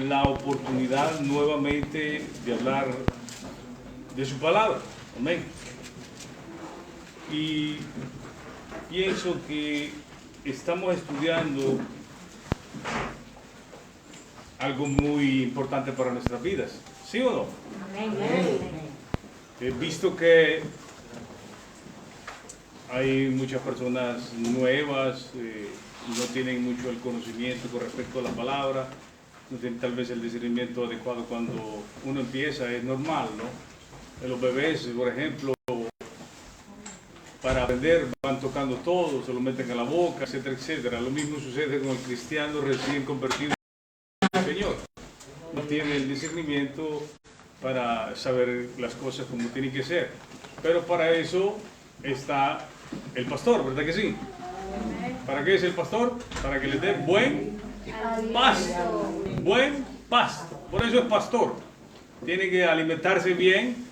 la oportunidad nuevamente de hablar de su palabra. Amén. Y pienso que estamos estudiando algo muy importante para nuestras vidas. ¿Sí o no? Amén. He visto que hay muchas personas nuevas, no tienen mucho el conocimiento con respecto a la palabra, no tienen tal vez el discernimiento adecuado cuando uno empieza, es normal, ¿no? Los bebés, por ejemplo, para aprender van tocando todo, se lo meten a la boca, etcétera, etcétera. Lo mismo sucede con el cristiano recién convertido al Señor. No tiene el discernimiento para saber las cosas como tienen que ser. Pero para eso está el pastor, ¿verdad que sí? ¿Para qué es el pastor? Para que les dé buen pasto. Buen pasto. Por eso es pastor. Tiene que alimentarse bien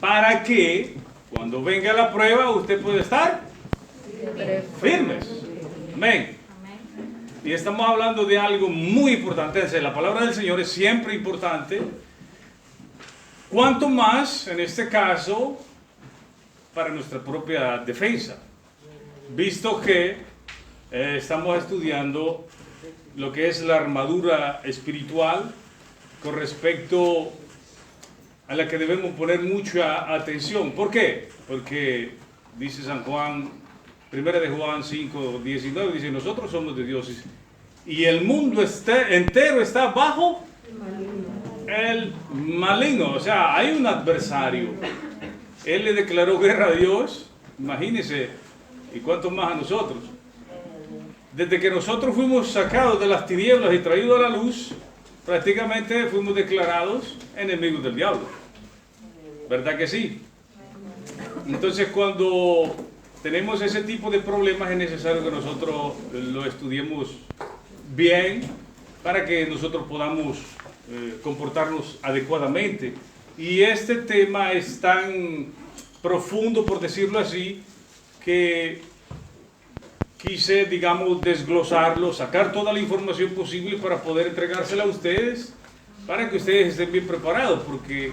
para que cuando venga la prueba usted pueda estar firmes. Amén. Y estamos hablando de algo muy importante. La palabra del Señor es siempre importante. Cuanto más, en este caso, para nuestra propia defensa. Visto que estamos estudiando lo que es la armadura espiritual con respecto a la que debemos poner mucha atención. ¿Por qué? Porque dice San Juan, 1 de Juan 5, 19, dice, nosotros somos de Dios y el mundo entero está bajo el maligno. O sea, hay un adversario. Él le declaró guerra a Dios, imagínense, y cuánto más a nosotros. Desde que nosotros fuimos sacados de las tinieblas y traídos a la luz, prácticamente fuimos declarados enemigos del diablo. ¿Verdad que sí? Entonces, cuando tenemos ese tipo de problemas, es necesario que nosotros lo estudiemos bien para que nosotros podamos comportarnos adecuadamente. Y este tema es tan profundo, por decirlo así, que quise, digamos, desglosarlo, sacar toda la información posible para poder entregársela a ustedes, para que ustedes estén bien preparados, porque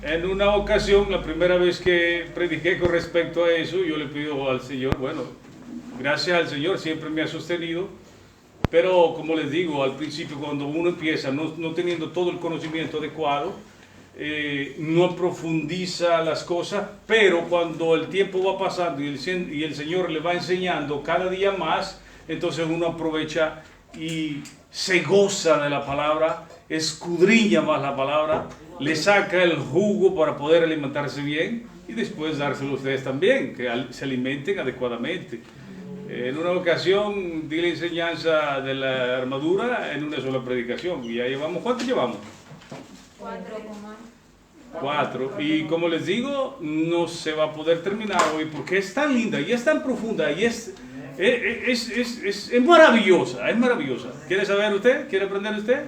en una ocasión, la primera vez que prediqué con respecto a eso, yo le pido al Señor, bueno, gracias al Señor, siempre me ha sostenido, pero como les digo, al principio cuando uno empieza no teniendo todo el conocimiento adecuado, no profundiza las cosas, pero cuando el tiempo va pasando y el Señor le va enseñando cada día más, entonces uno aprovecha y se goza de la palabra, escudriña más la palabra, le saca el jugo para poder alimentarse bien y después dárselo a ustedes también, que se alimenten adecuadamente. En una ocasión di la enseñanza de la armadura en una sola predicación y ya llevamos, ¿cuánto llevamos? 4. Y como les digo, no se va a poder terminar hoy porque es tan linda y es tan profunda y es maravillosa, es maravillosa. ¿Quiere saber usted? ¿Quiere aprender usted?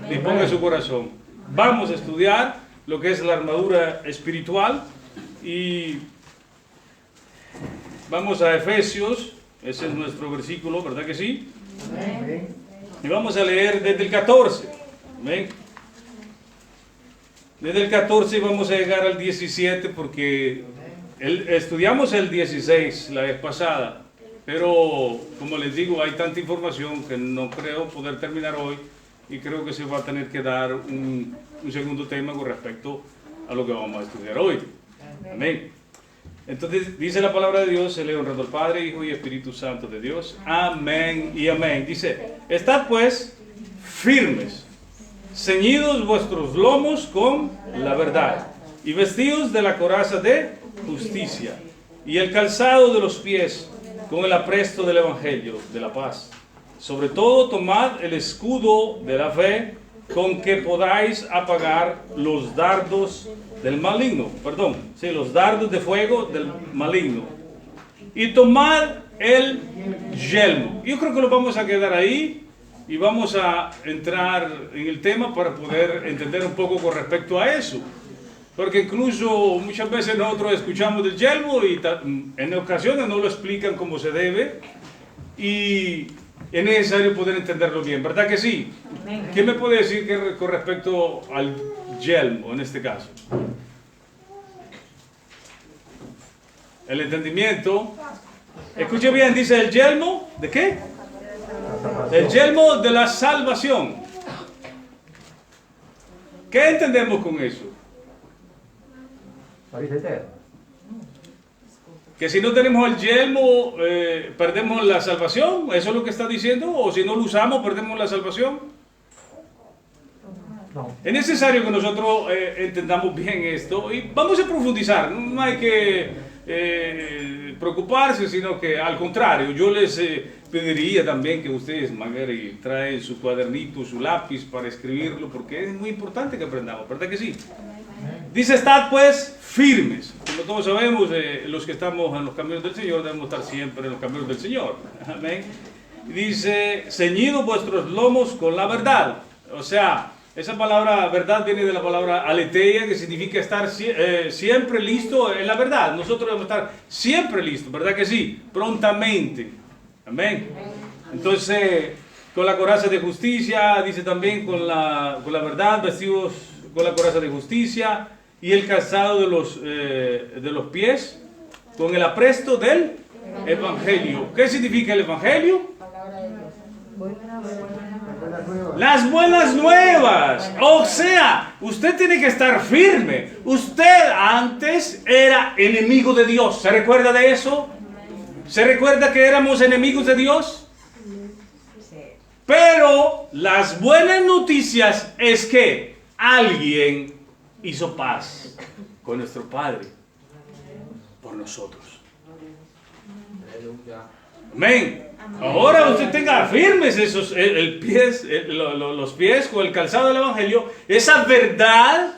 Disponga su corazón. Vamos a estudiar lo que es la armadura espiritual y vamos a Efesios, ese es nuestro versículo, ¿verdad que sí? Y vamos a leer desde el 14. ¿Ven? Desde el 14 vamos a llegar al 17 porque estudiamos el 16 la vez pasada, pero como les digo hay tanta información que no creo poder terminar hoy y creo que se va a tener que dar un segundo tema con respecto a lo que vamos a estudiar hoy. Amén. Entonces dice la palabra de Dios, se lee honrando al Padre, Hijo y Espíritu Santo de Dios. Amén y amén. Dice, estad pues firmes, ceñidos vuestros lomos con la verdad y vestidos de la coraza de justicia y el calzado de los pies con el apresto del evangelio de la paz. Sobre todo tomad el escudo de la fe con que podáis apagar los dardos del maligno, los dardos de fuego del maligno. Y tomad el yelmo. Yo creo que lo vamos a quedar ahí y vamos a entrar en el tema para poder entender un poco con respecto a eso. Porque incluso muchas veces nosotros escuchamos del yelmo y en ocasiones no lo explican como se debe. Y es necesario poder entenderlo bien, ¿verdad que sí? ¿Qué me puede decir con respecto al yelmo en este caso? El entendimiento. Escuche bien, dice el yelmo, ¿de qué? El yelmo de la salvación. ¿Qué entendemos con eso? Que si no tenemos el yelmo, perdemos la salvación. ¿Eso es lo que está diciendo? ¿O si no lo usamos, perdemos la salvación? No. Es necesario que nosotros entendamos bien esto y vamos a profundizar. No hay que preocuparse, sino que al contrario, yo les pediría también que ustedes, Magari, traen su cuadernito, su lápiz para escribirlo, porque es muy importante que aprendamos, ¿verdad que sí? Dice, estad pues firmes. Como todos sabemos, los que estamos en los caminos del Señor debemos estar siempre en los caminos del Señor. Amén. Dice, ceñidos vuestros lomos con la verdad. O sea, esa palabra verdad viene de la palabra aletheia, que significa estar siempre listo en la verdad. Nosotros debemos estar siempre listos, ¿verdad que sí? Prontamente. Amén. Entonces, con la coraza de justicia, dice también con la verdad, vestidos con la coraza de justicia y el calzado de los pies, con el apresto del Evangelio. ¿Qué significa el Evangelio? Las buenas nuevas. O sea, usted tiene que estar firme. Usted antes era enemigo de Dios. ¿Se recuerda de eso? ¿Se recuerda que éramos enemigos de Dios? Pero las buenas noticias es que alguien hizo paz con nuestro Padre por nosotros. Amén. Ahora usted tenga firmes los pies con el calzado del Evangelio. Esa verdad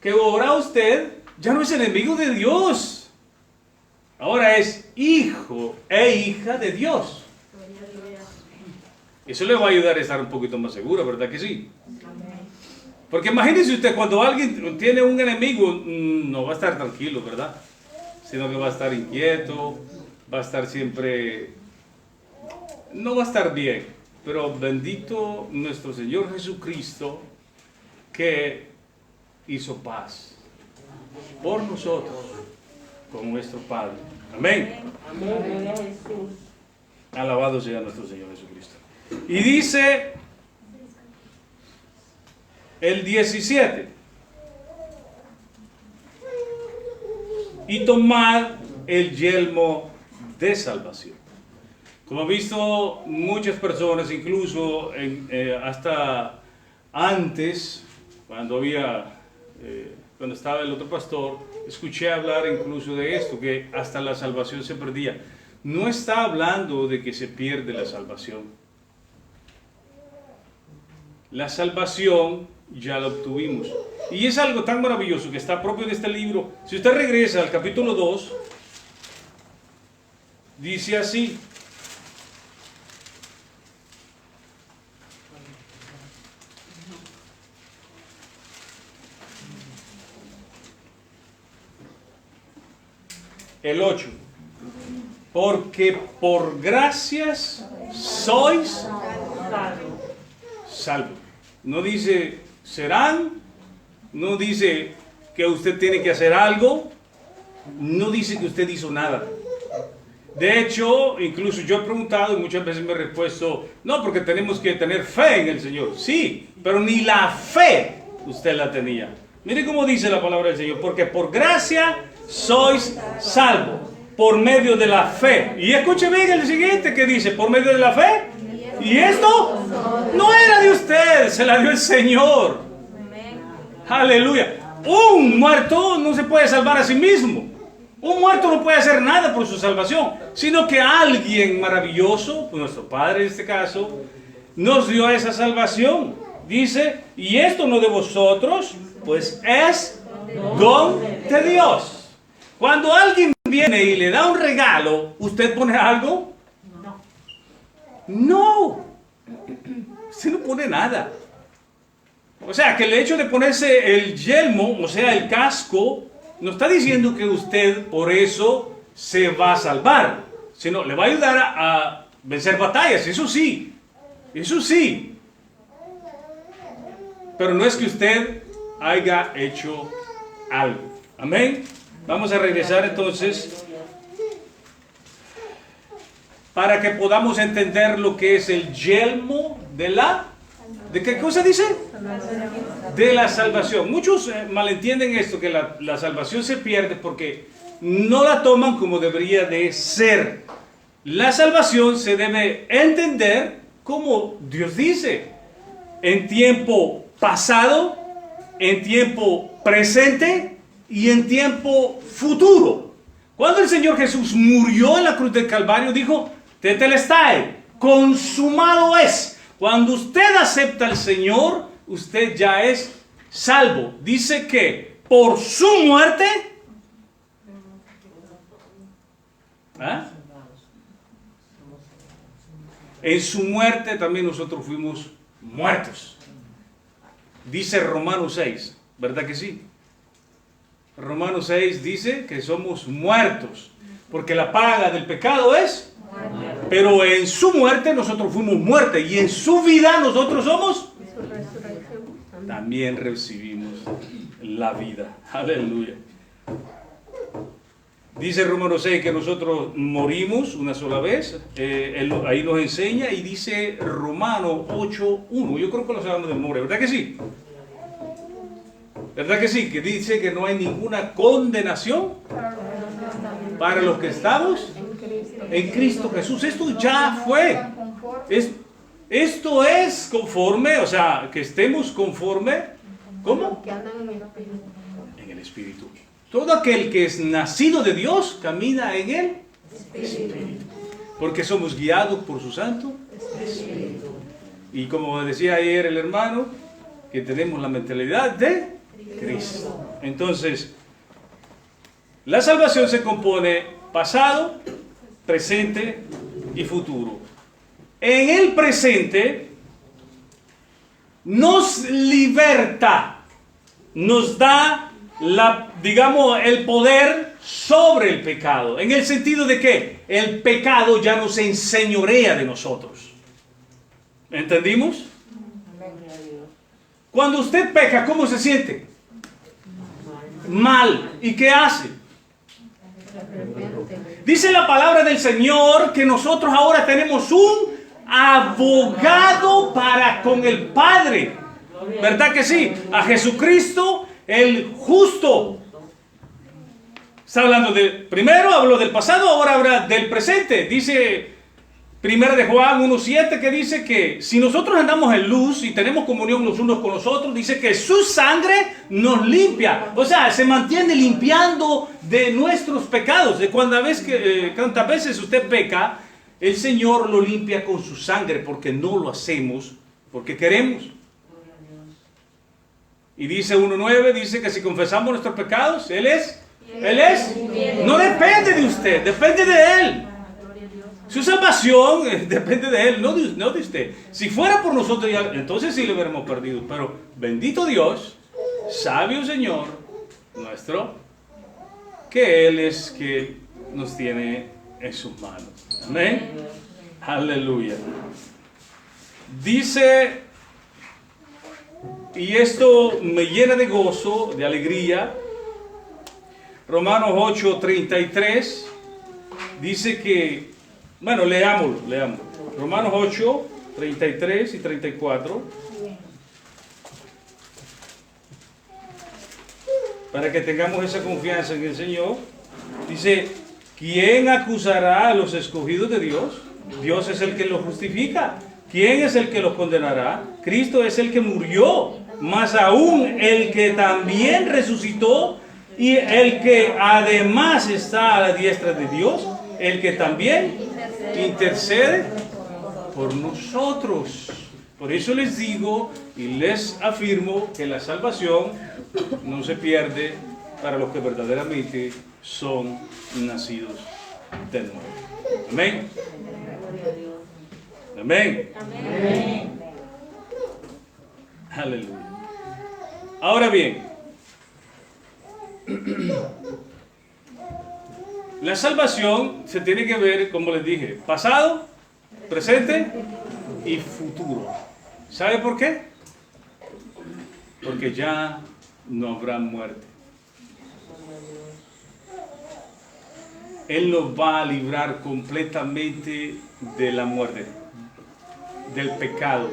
que ahora usted ya no es enemigo de Dios. Ahora es hijo e hija de Dios. Eso le va a ayudar a estar un poquito más seguro, ¿verdad que sí? Porque imagínese usted, cuando alguien tiene un enemigo, no va a estar tranquilo, ¿verdad? Sino que va a estar inquieto, va a estar siempre, no va a estar bien. Pero bendito nuestro Señor Jesucristo, que hizo paz por nosotros con nuestro Padre. Amén. Alabado sea nuestro Señor Jesucristo. Y dice el 17: y tomad el yelmo de salvación. Como he visto muchas personas, incluso hasta antes, cuando estaba el otro pastor, escuché hablar incluso de esto, que hasta la salvación se perdía. No está hablando de que se pierde la salvación. La salvación ya la obtuvimos. Y es algo tan maravilloso que está propio de este libro. Si usted regresa al capítulo 2, dice así: el 8, porque por gracias sois salvos. No dice serán, no dice que usted tiene que hacer algo, no dice que usted hizo nada. De hecho, incluso yo he preguntado y muchas veces me he respuesto, no, porque tenemos que tener fe en el Señor. Sí, pero ni la fe usted la tenía. Mire cómo dice la palabra del Señor: porque por gracia sois salvos, por medio de la fe. Y escuche bien el siguiente que dice: por medio de la fe. Y esto no era de usted, se la dio el Señor. Aleluya. Un muerto no se puede salvar a sí mismo. Un muerto no puede hacer nada por su salvación, sino que alguien maravilloso, nuestro Padre en este caso, nos dio esa salvación. Dice: y esto no de vosotros, pues es don de Dios. Cuando alguien viene y le da un regalo, ¿usted pone algo? No. Usted no pone nada. O sea, que el hecho de ponerse el yelmo, o sea, el casco, no está diciendo que usted por eso se va a salvar, sino le va a ayudar vencer batallas, eso sí, eso sí. Pero no es que usted haya hecho algo. Amén. Vamos a regresar entonces para que podamos entender lo que es el yelmo de la... ¿De qué cosa dice? De la salvación. Muchos malentienden esto, que la salvación se pierde porque no la toman como debería de ser. La salvación se debe entender como Dios dice, en tiempo pasado, en tiempo presente y en tiempo futuro. Cuando el Señor Jesús murió en la cruz del Calvario, dijo, tetelestai, consumado es. Cuando usted acepta al Señor, usted ya es salvo. Dice que por su muerte, ¿ah? En su muerte también nosotros fuimos muertos. Dice Romanos 6, ¿verdad que sí? Romanos 6 dice que somos muertos, porque la paga del pecado es... Pero en su muerte nosotros fuimos muertos y en su vida nosotros somos... También recibimos la vida. Aleluya. Dice Romanos 6 que nosotros morimos una sola vez. Ahí nos enseña y dice Romanos 8:1. Yo creo que lo sabemos de memoria, ¿verdad que sí? ¿Verdad que sí? Que dice que no hay ninguna condenación para los que estamos en Cristo Jesús. Esto ya fue. Esto es conforme, o sea, que estemos conforme, ¿cómo? En el Espíritu. Todo aquel que es nacido de Dios camina en el Espíritu. Porque somos guiados por su Santo Espíritu. Y como decía ayer el hermano, que tenemos la mentalidad de Cristo. Entonces, la salvación se compone pasado, presente y futuro. En el presente nos liberta, nos da digamos, el poder sobre el pecado, en el sentido de que el pecado ya no se enseñorea de nosotros. ¿Entendimos? Cuando usted peca, ¿cómo se siente? Mal. ¿Y qué hace? Dice la palabra del Señor que nosotros ahora tenemos un abogado para con el Padre. ¿Verdad que sí? A Jesucristo, el justo. Está hablando primero habló del pasado, ahora habla del presente. Dice Primera de Juan 1:7 que dice que si nosotros andamos en luz y tenemos comunión los unos con los otros, dice que su sangre nos limpia. O sea, se mantiene limpiando de nuestros pecados. De cuántas veces usted peca, el Señor lo limpia con su sangre porque no lo hacemos porque queremos. Y dice 1:9, dice que si confesamos nuestros pecados, Él es, no depende de usted, depende de Él. Su salvación depende de Él, no de usted. Si fuera por nosotros, entonces sí lo hubiéramos perdido. Pero bendito Dios, sabio Señor nuestro, que Él es que nos tiene en sus manos. Amén. Aleluya. Dice, y esto me llena de gozo, de alegría, Romanos 8:33, dice que, bueno, leámoslo. Romanos 8:33 y 34. Para que tengamos esa confianza en el Señor. Dice, ¿quién acusará a los escogidos de Dios? Dios es el que los justifica. ¿Quién es el que los condenará? Cristo es el que murió, más aún el que también resucitó y el que además está a la diestra de Dios, el que también intercede por nosotros. Por eso les digo y les afirmo que la salvación no se pierde para los que verdaderamente son nacidos de nuevo. Amén. Amén. Amén. Aleluya. Ahora bien, la salvación se tiene que ver, como les dije, pasado, presente y futuro. ¿Sabe por qué? Porque ya no habrá muerte. Él nos va a librar completamente de la muerte, del pecado.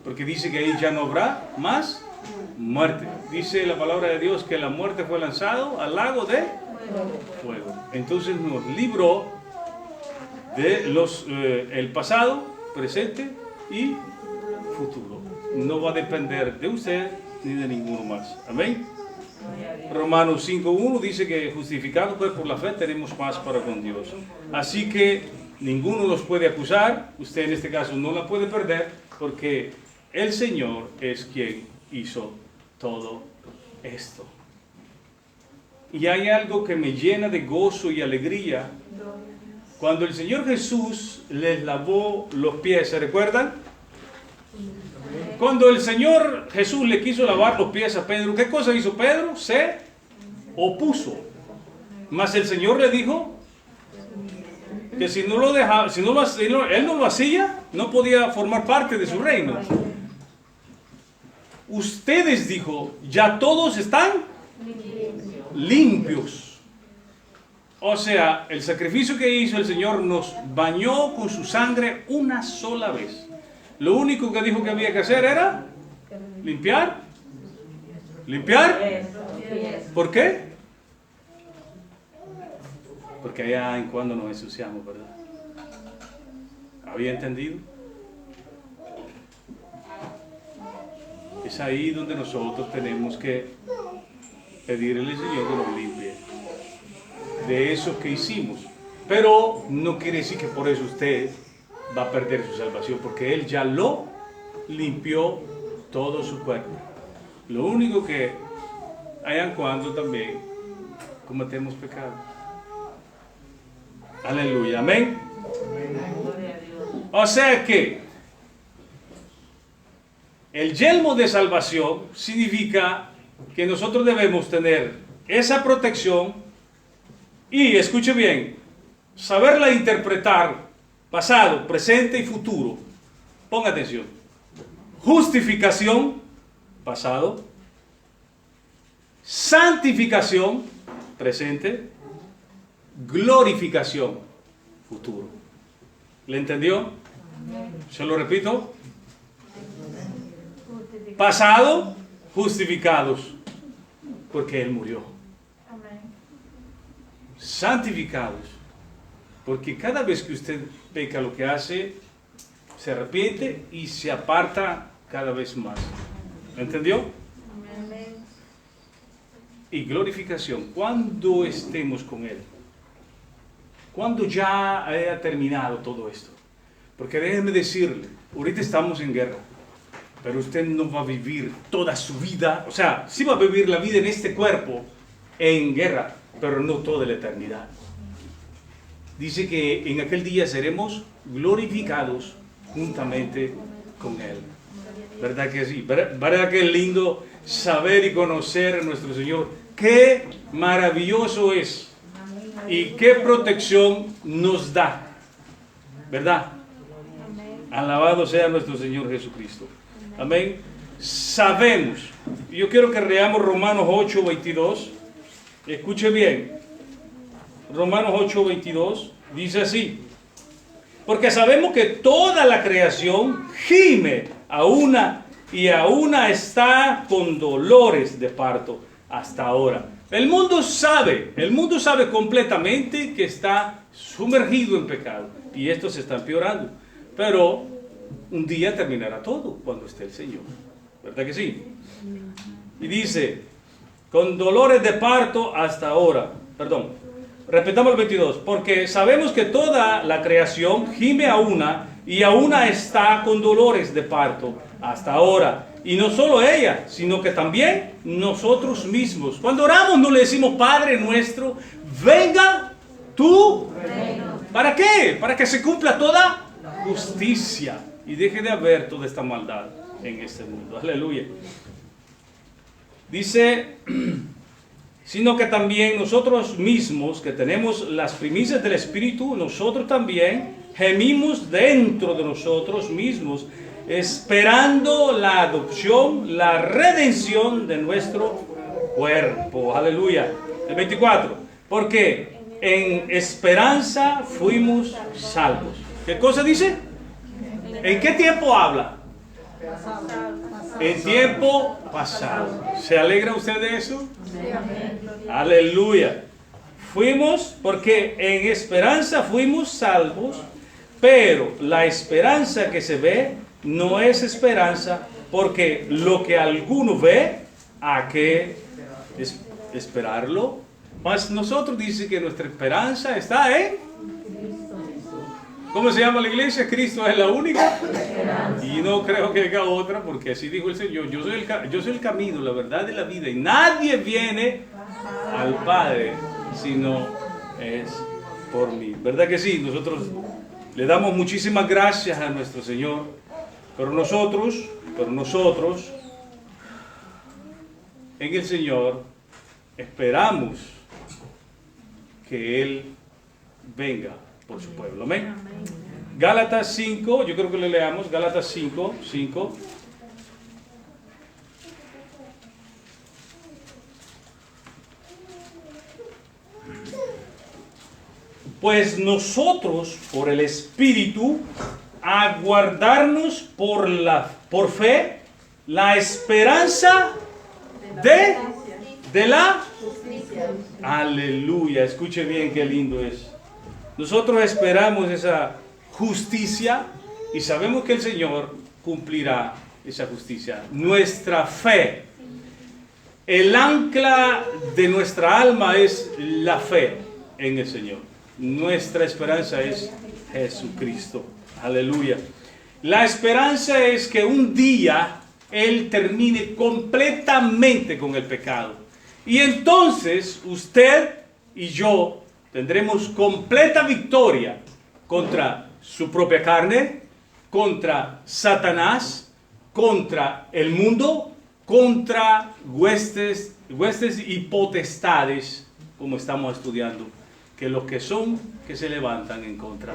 Porque dice que ahí ya no habrá más muerte. Dice la palabra de Dios que la muerte fue lanzado al lago de fuego. Entonces nos libró de el pasado, presente y futuro. No va a depender de usted ni de ninguno más. Amén. Romanos 5:1 dice que justificados pues por la fe tenemos paz para con Dios. Así que ninguno los puede acusar. Usted en este caso no la puede perder porque el Señor es quien hizo todo esto. Y hay algo que me llena de gozo y alegría. Cuando el Señor Jesús les lavó los pies, ¿se recuerdan? Cuando el Señor Jesús le quiso lavar los pies a Pedro, ¿qué cosa hizo Pedro? Se opuso. Mas el Señor le dijo que si no lo dejaba, él no lo hacía, no podía formar parte de su reino. Ustedes, dijo, ya todos están limpios. O sea, el sacrificio que hizo el Señor nos bañó con su sangre una sola vez. Lo único que dijo que había que hacer era limpiar. ¿Limpiar? ¿Por qué? Porque allá en cuando nos ensuciamos, ¿verdad? ¿Había entendido? Es ahí donde nosotros tenemos que pedirle al Señor que nos limpie de eso que hicimos. Pero no quiere decir que por eso usted va a perder su salvación, porque Él ya lo limpió todo su cuerpo. Lo único que hayan cuando también cometemos pecado. Aleluya, amén. O sea que el yelmo de salvación significa que nosotros debemos tener esa protección y, escuche bien, saberla interpretar pasado, presente y futuro. Ponga atención. Justificación, pasado. Santificación, presente. Glorificación, futuro. ¿Le entendió? Se lo repito. Pasado, justificados, porque Él murió. Santificados, porque cada vez que usted peca, lo que hace, se arrepiente y se aparta cada vez más. ¿Entendió? Y glorificación, cuando estemos con Él, cuando ya haya terminado todo esto. Porque déjeme decirle, ahorita estamos en guerra, pero usted no va a vivir toda su vida, o sea, sí va a vivir la vida en este cuerpo en guerra, pero no toda la eternidad. Dice que en aquel día seremos glorificados juntamente con Él. ¿Verdad que sí? ¿Verdad que es lindo saber y conocer a nuestro Señor? ¡Qué maravilloso es! Y qué protección nos da. ¿Verdad? Alabado sea nuestro Señor Jesucristo. Amén. Sabemos. Yo quiero que leamos Romanos 8:22. Escuche bien. Romanos 8:22 dice así: porque sabemos que toda la creación gime a una y a una está con dolores de parto hasta ahora. El mundo sabe completamente que está sumergido en pecado y esto se está empeorando. Pero un día terminará todo cuando esté el Señor. ¿Verdad que sí? Y dice, con dolores de parto hasta ahora. Perdón, repetamos el 22. Porque sabemos que toda la creación gime a una y a una está con dolores de parto hasta ahora. Y no solo ella, sino que también nosotros mismos. Cuando oramos no le decimos, Padre nuestro, venga tu reino. ¿Para qué? Para que se cumpla toda justicia y deje de haber toda esta maldad en este mundo. Aleluya. Dice, sino que también nosotros mismos, que tenemos las primicias del Espíritu, nosotros también gemimos dentro de nosotros mismos, esperando la adopción, la redención de nuestro cuerpo. Aleluya. El 24. Porque en esperanza fuimos salvos. ¿Qué cosa dice? ¿En qué tiempo habla? En tiempo pasado. ¿Se alegra usted de eso? Aleluya. Fuimos, porque en esperanza fuimos salvos, pero la esperanza que se ve no es esperanza, porque lo que alguno ve, ¿a qué esperarlo? Mas nosotros dice que nuestra esperanza está en... ¿Cómo se llama la iglesia? Cristo es la única. Y no creo que haya otra, porque así dijo el Señor. Yo soy el camino, la verdad y la vida. Y nadie viene al Padre si no es por mí. ¿Verdad que sí? Nosotros le damos muchísimas gracias a nuestro Señor. Pero nosotros, en el Señor, esperamos que Él venga por su pueblo. Amén. Gálatas 5, yo creo que le leamos, Gálatas 5. Pues nosotros, por el Espíritu, aguardarnos por fe, la esperanza de la justicia. Aleluya, escuche bien qué lindo es. Nosotros esperamos esa justicia y sabemos que el Señor cumplirá esa justicia. Nuestra fe, el ancla de nuestra alma es la fe en el Señor. Nuestra esperanza es Jesucristo. Aleluya. La esperanza es que un día Él termine completamente con el pecado. Y entonces usted y yo tendremos completa victoria contra su propia carne, contra Satanás, contra el mundo, contra huestes y potestades, como estamos estudiando, que los que se levantan en contra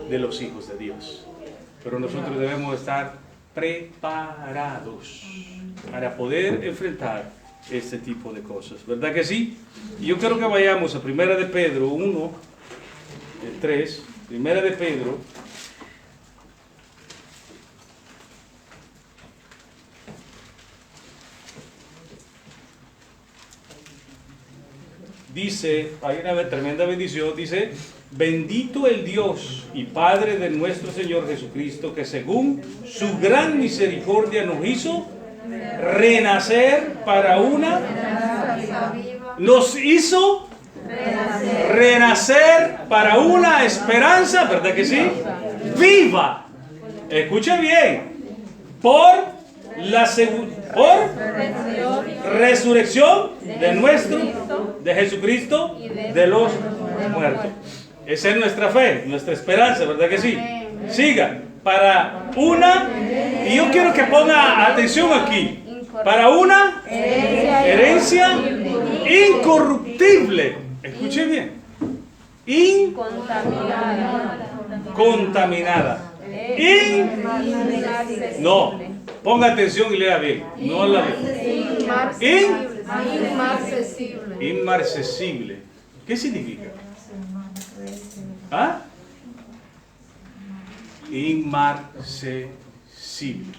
de los hijos de Dios. Pero nosotros debemos estar preparados para poder enfrentar este tipo de cosas, ¿verdad que sí? Y yo quiero que vayamos a Primera de Pedro 1, 3, Primera de Pedro. Dice, hay una tremenda bendición, dice: bendito el Dios y Padre de nuestro Señor Jesucristo, que según su gran misericordia nos hizo renacer para una... Nos hizo renacer para una esperanza, ¿verdad que sí? Viva. Escuche bien. Por resurrección de Jesucristo de los muertos. Esa es nuestra fe, nuestra esperanza, ¿verdad que sí? Siga. Para una, y yo quiero que ponga atención aquí, para una herencia incorruptible. Escuche bien. Contaminada. No, ponga atención y lea bien. No la ve. Inmarcesible. ¿Qué significa? ¿Ah? Inmarcesible.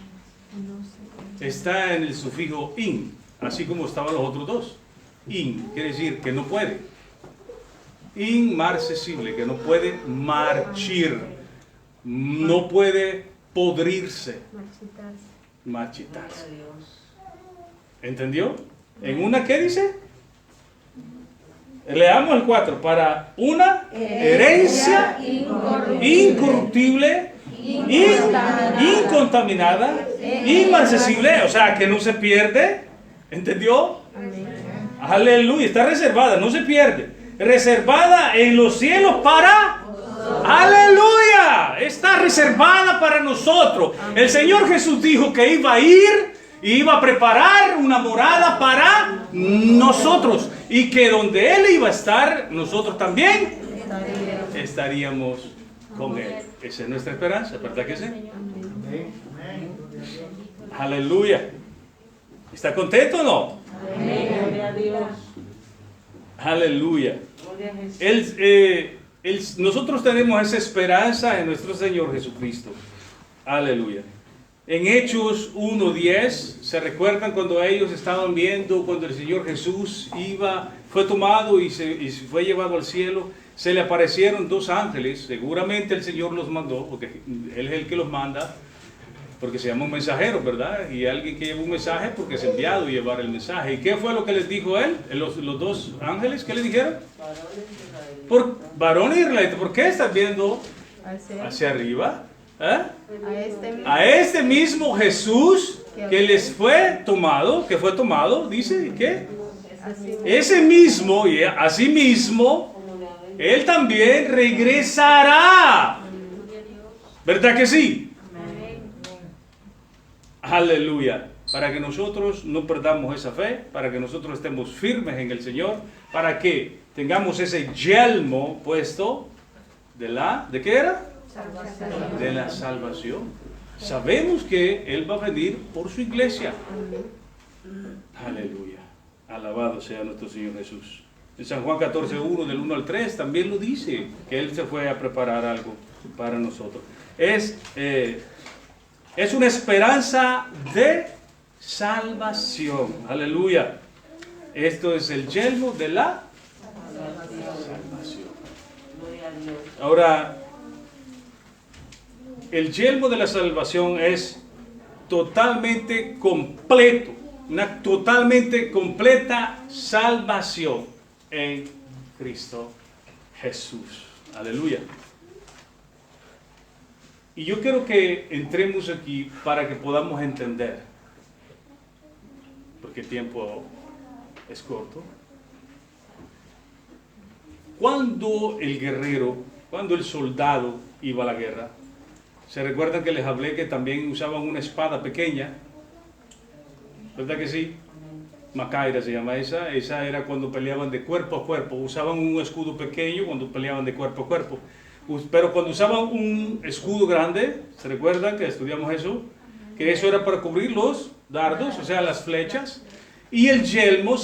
Está en el sufijo in, así como estaban los otros dos. In quiere decir que no puede. Inmarcesible, que no puede marchir, no puede podrirse, marchitarse. ¿Entendió? ¿En una qué dice? Leamos el 4. Para una herencia incorruptible, incontaminada, inmarcesible, o sea, que no se pierde. ¿Entendió? Aleluya, está reservada, no se pierde. Reservada en los cielos para... ¡Aleluya! Está reservada para nosotros. El Señor Jesús dijo que iba a ir y iba a preparar una morada para nosotros. Y que donde Él iba a estar, nosotros también estaríamos con Él. Esa es nuestra esperanza, ¿verdad que sí? Aleluya. ¿Está contento o no? Gloria a Dios. Aleluya. Nosotros tenemos esa esperanza en nuestro Señor Jesucristo. Aleluya. En Hechos 1:10, ¿se recuerdan cuando ellos estaban viendo cuando el Señor Jesús fue tomado y fue llevado al cielo? Se le aparecieron dos ángeles, seguramente el Señor los mandó, porque Él es el que los manda, porque se llama un mensajero, ¿verdad? Y alguien que lleva un mensaje porque es enviado a llevar el mensaje. ¿Y qué fue lo que les dijo Él? Los dos ángeles, ¿qué le dijeron? Varones israelitas, ¿por qué estás viendo hacia arriba? A este mismo Jesús que les fue tomado, dice, ¿qué? Ese mismo, y así mismo, Él también regresará. ¿Verdad que sí? Aleluya. Para que nosotros no perdamos esa fe, para que nosotros estemos firmes en el Señor, para que tengamos ese yelmo puesto ¿de qué era? Salvación. De la salvación. Sabemos que Él va a venir por su iglesia. Aleluya. Alabado sea nuestro Señor Jesús. En San Juan 14:1, del 1 al 3, también lo dice, que Él se fue a preparar algo para nosotros. Es una esperanza de salvación. Aleluya. Esto es el yelmo de la salvación. Ahora, el yelmo de la salvación es totalmente completo, una totalmente completa salvación en Cristo Jesús. Aleluya. Y yo quiero que entremos aquí para que podamos entender, porque el tiempo es corto. Cuando el soldado iba a la guerra, ¿se recuerdan que les hablé que también usaban una espada pequeña? ¿Verdad que sí? Macaira se llama esa era cuando peleaban de cuerpo a cuerpo, usaban un escudo pequeño cuando peleaban de cuerpo a cuerpo. Pero cuando usaban un escudo grande, ¿se recuerdan que estudiamos eso? Que eso era para cubrir los dardos, o sea, las flechas. Y el yelmo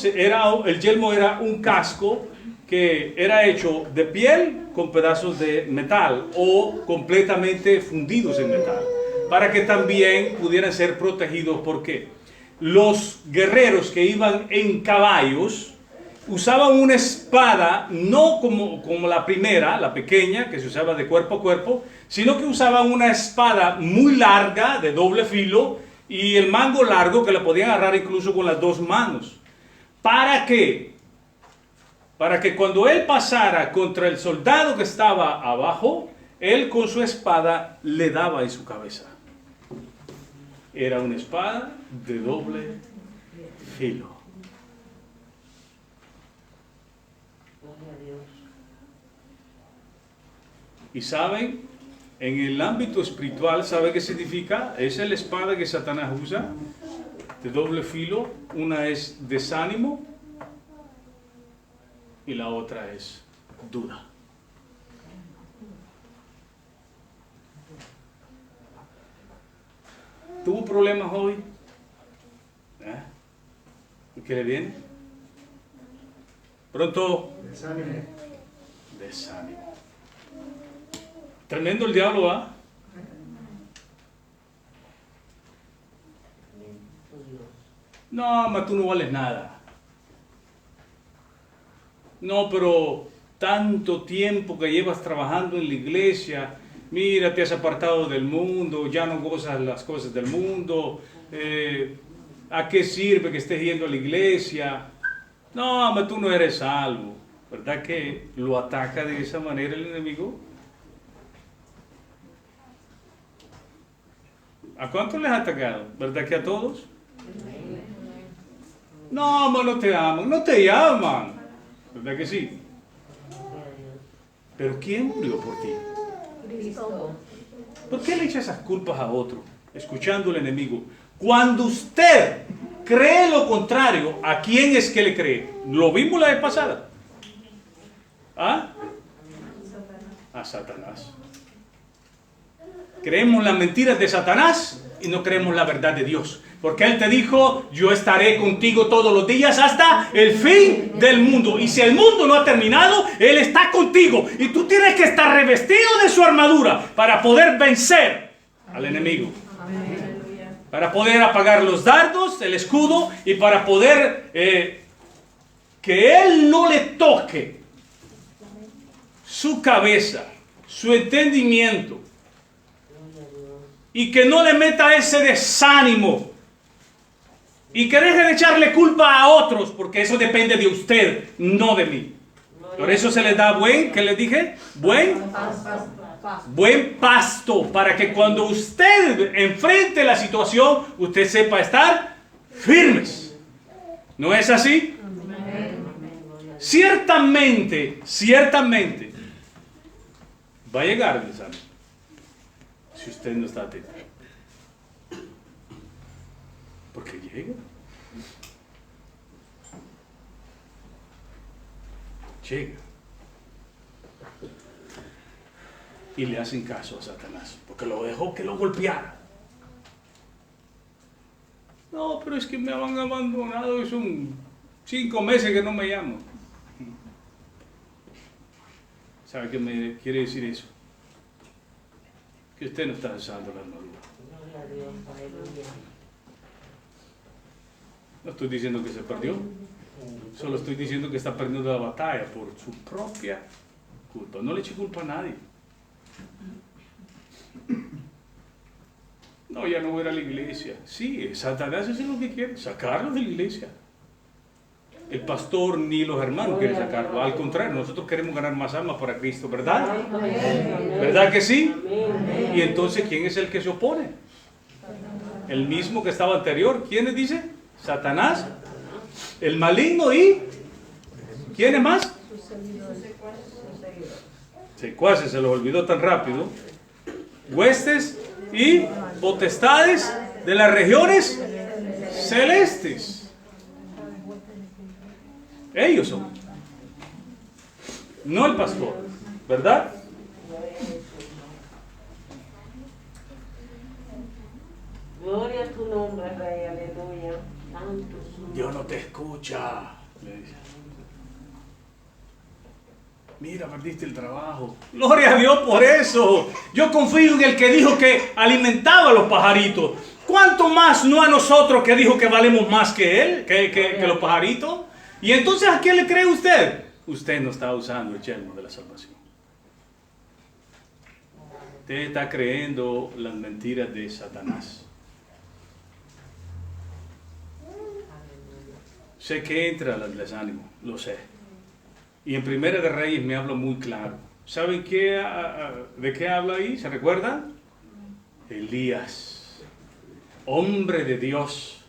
era un casco que era hecho de piel con pedazos de metal o completamente fundidos en metal, para que también pudieran ser protegidos. ¿Por qué? Los guerreros que iban en caballos usaban una espada, no como la primera, la pequeña, que se usaba de cuerpo a cuerpo, sino que usaban una espada muy larga, de doble filo, y el mango largo que la podían agarrar incluso con las dos manos. ¿Para qué? Para que cuando él pasara contra el soldado que estaba abajo, él con su espada le daba en su cabeza. Era una espada de doble filo. Y saben, en el ámbito espiritual, ¿sabe qué significa? Esa es la espada que Satanás usa, de doble filo. Una es desánimo y la otra es duda. ¿Tuvo problemas hoy? ¿Qué le viene? Pronto. Desánimo. Tremendo el diablo, ¿va? No, mas tú no vales nada. No, pero tanto tiempo que llevas trabajando en la iglesia, mira, te has apartado del mundo, ya no gozas las cosas del mundo, ¿a qué sirve que estés yendo a la iglesia? No, mas tú no eres salvo. ¿Verdad que lo ataca de esa manera el enemigo? ¿A cuántos les ha atacado? ¿Verdad que a todos? No, mas no te aman, no te llaman. ¿Verdad que sí? Pero ¿quién murió por ti? Cristo. ¿Por qué le echa esas culpas a otro, escuchando al enemigo? Cuando usted cree lo contrario, ¿a quién es que le cree? Lo vimos la vez pasada. ¿Ah? A Satanás. Creemos las mentiras de Satanás y no creemos la verdad de Dios. Porque Él te dijo, yo estaré contigo todos los días hasta el fin del mundo. Y si el mundo no ha terminado, Él está contigo. Y tú tienes que estar revestido de su armadura para poder vencer al enemigo. Para poder apagar los dardos, el escudo, y para poder que Él no le toque su cabeza, su entendimiento, y que no le meta ese desánimo. Y que deje de echarle culpa a otros, porque eso depende de usted, no de mí. Por eso se le da ¿qué les dije? Buen pasto, para que cuando usted enfrente la situación, usted sepa estar firmes. ¿No es así? Ciertamente, va a llegar el desánimo, si usted no está atento. Porque llega. Y le hacen caso a Satanás, porque lo dejó que lo golpeara. No, pero es que me han abandonado y son 5 meses que no me llaman. ¿Sabe qué me quiere decir eso? Que usted no está usando la armadura. No estoy diciendo que se perdió, solo estoy diciendo que está perdiendo la batalla por su propia culpa. No le eche culpa a nadie. No, ya no voy a ir a la iglesia. Sí, Satanás es lo que quiere, sacarlo de la iglesia. El pastor ni los hermanos quieren sacarlo. Al contrario, nosotros queremos ganar más almas para Cristo, ¿verdad? ¿Verdad que sí? Y entonces, ¿quién es el que se opone? El mismo que estaba anterior. ¿Quién dice? Satanás, el maligno y ¿quiénes más? Secuaces, se los olvidó tan rápido. Huestes y potestades de las regiones celestes. Ellos son, no el pastor, ¿verdad? Gloria a tu nombre, Rey, aleluya. Dios no te escucha, le dice. Mira, perdiste el trabajo. Gloria a Dios por eso. Yo confío en el que dijo que alimentaba a los pajaritos. ¿Cuánto más no a nosotros que dijo que valemos más que él, que los pajaritos? Y entonces, ¿a quién le cree usted? Usted no está usando el yelmo de la salvación. Usted está creyendo las mentiras de Satanás. Sé que entra el desánimo, lo sé. Y en Primera de Reyes me habla muy claro. ¿Saben de qué habla ahí? ¿Se recuerdan? Elías, hombre de Dios,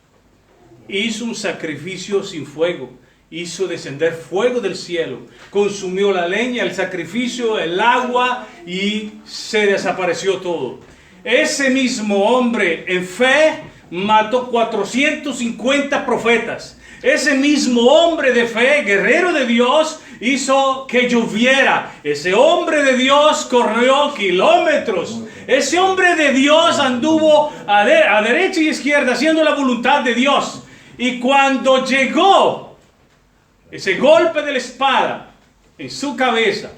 hizo un sacrificio sin fuego. Hizo descender fuego del cielo. Consumió la leña, el sacrificio, el agua y se desapareció todo. Ese mismo hombre en fe mató 450 profetas. Ese mismo hombre de fe, guerrero de Dios, hizo que lloviera. Ese hombre de Dios corrió kilómetros. Ese hombre de Dios anduvo a derecha y izquierda haciendo la voluntad de Dios. Y cuando llegó ese golpe de la espada en su cabeza,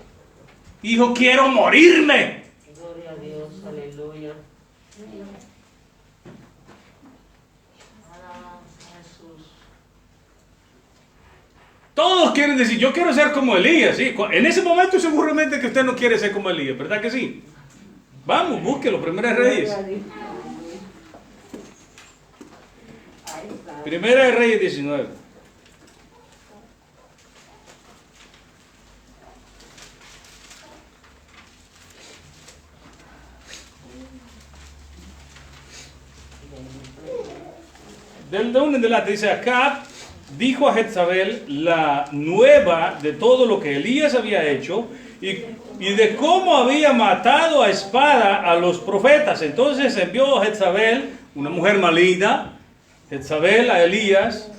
dijo: quiero morirme. Gloria a Dios, aleluya. Todos quieren decir: yo quiero ser como Elías. ¿Sí? En ese momento seguramente que usted no quiere ser como Elías, ¿verdad que sí? Vamos, búsquelo, Primera de Reyes. Primera de Reyes 19. Del 1 en adelante dice: Acab dijo a Jezabel la nueva de todo lo que Elías había hecho y de cómo había matado a espada a los profetas. Entonces envió a Jezabel, una mujer maligna, Jezabel a Elías,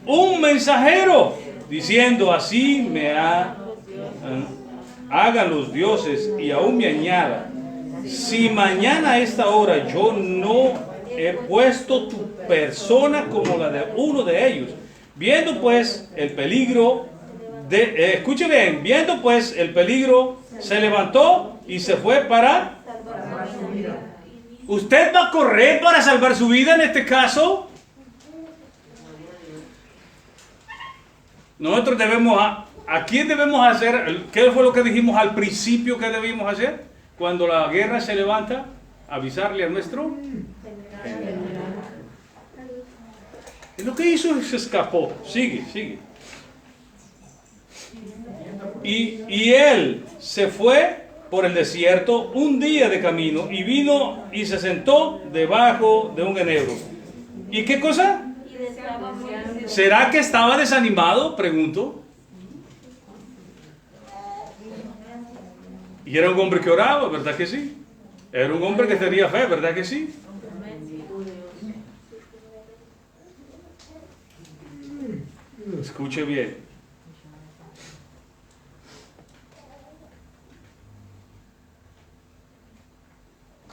un mensajero, diciendo: así me hagan los dioses y aún me añadan, si mañana a esta hora yo no he puesto tu persona como la de uno de ellos, viendo pues el peligro, escuche bien, viendo pues el peligro, se levantó y se fue para... ¿Usted va a correr para salvar su vida en este caso? Nosotros debemos, ¿a quién debemos hacer? ¿Qué fue lo que dijimos al principio que debimos hacer? Cuando la guerra se levanta, avisarle a nuestro general. Y lo que hizo es se escapó. Sigue. Y él se fue por el desierto un día de camino y vino y se sentó debajo de un enebro. ¿Y qué cosa? ¿Será que estaba desanimado? Pregunto. Y era un hombre que oraba, ¿verdad que sí? Era un hombre que tenía fe, ¿verdad que sí? Escuche bien.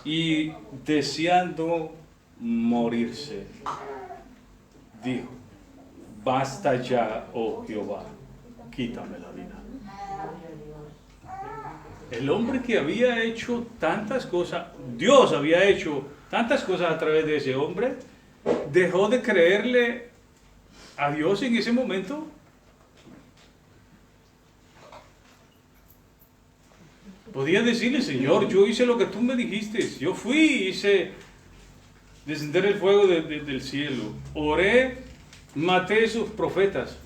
Y deseando morirse, dijo: basta ya, oh Jehová, quítame la vida. El hombre que había hecho tantas cosas, Dios había hecho tantas cosas a través de ese hombre, dejó de creerle a Dios en ese momento. Podía decirle: Señor, yo hice lo que tú me dijiste, yo fui, hice descender el fuego del cielo, oré, maté a esos profetas,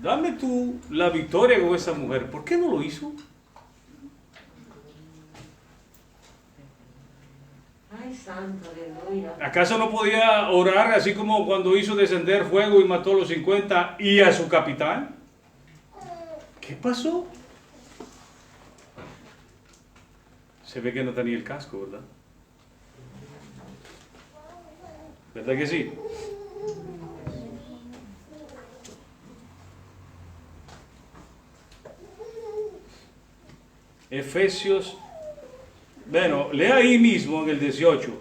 dame tú la victoria con esa mujer. ¿Por qué no lo hizo? Ay, santo, aleluya. ¿Acaso no podía orar así como cuando hizo descender fuego y mató a los 50 y a su capitán? ¿Qué pasó? Se ve que no tenía el casco, ¿verdad? ¿Verdad que sí? Efesios, bueno, lea ahí mismo en el 18,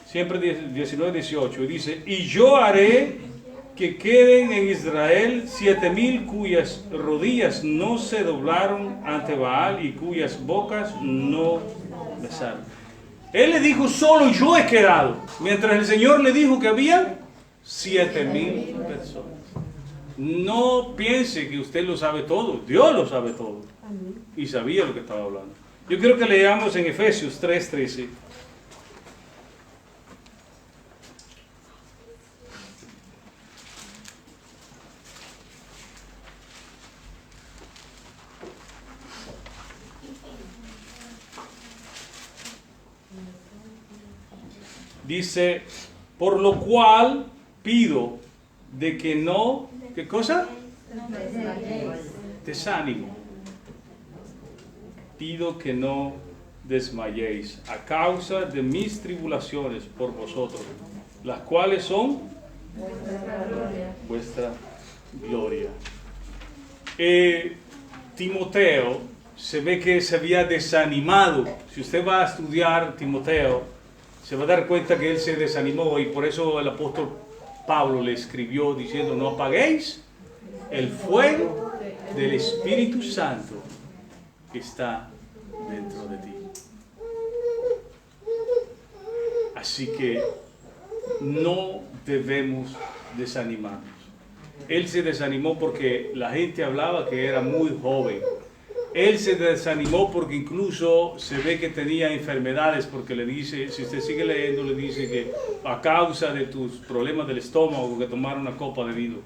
siempre 19, 18, y dice: y yo haré que queden en Israel 7,000 cuyas rodillas no se doblaron ante Baal y cuyas bocas no besaron. Él le dijo: solo yo he quedado, mientras el Señor le dijo que había 7,000 personas. No piense que usted lo sabe todo, Dios lo sabe todo. Y sabía lo que estaba hablando. Yo quiero que leamos en Efesios 3:13. Dice: por lo cual pido de que no, ¿qué cosa? Desánimo. Pido que no desmayéis a causa de mis tribulaciones por vosotros, las cuales son vuestra gloria. Timoteo se ve que se había desanimado. Si usted va a estudiar Timoteo, se va a dar cuenta que él se desanimó, y por eso el apóstol Pablo le escribió diciendo: no apaguéis el fuego del Espíritu Santo que está dentro de ti. Así que no debemos desanimarnos. Él se desanimó porque la gente hablaba que era muy joven. Él se desanimó porque incluso se ve que tenía enfermedades, porque le dice, si usted sigue leyendo, le dice que a causa de tus problemas del estómago que tomara una copa de vino.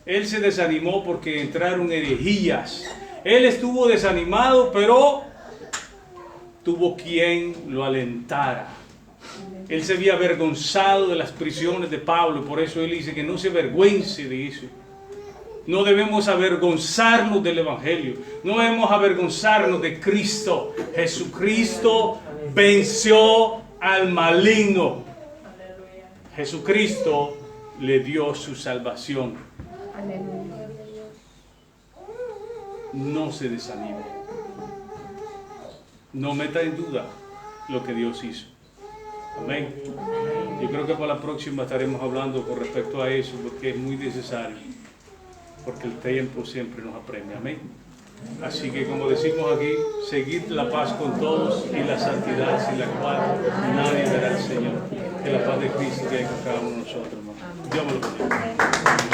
Él se desanimó porque entraron herejías. Él estuvo desanimado, pero tuvo quien lo alentara. Él se había avergonzado de las prisiones de Pablo, por eso él dice que no se avergüence de eso. No debemos avergonzarnos del Evangelio, no debemos avergonzarnos de Cristo. Jesucristo venció al maligno. Jesucristo le dio su salvación. No se desanime. No meta en duda lo que Dios hizo. Amén. Yo creo que para la próxima estaremos hablando con respecto a eso, porque es muy necesario, porque el tiempo siempre nos apremia. Amén. Así que, como decimos aquí, seguid la paz con todos y la santidad sin la cual nadie verá al Señor. Que la paz de Cristo quede con cada uno de nosotros, hermano. Dios me lo bendiga.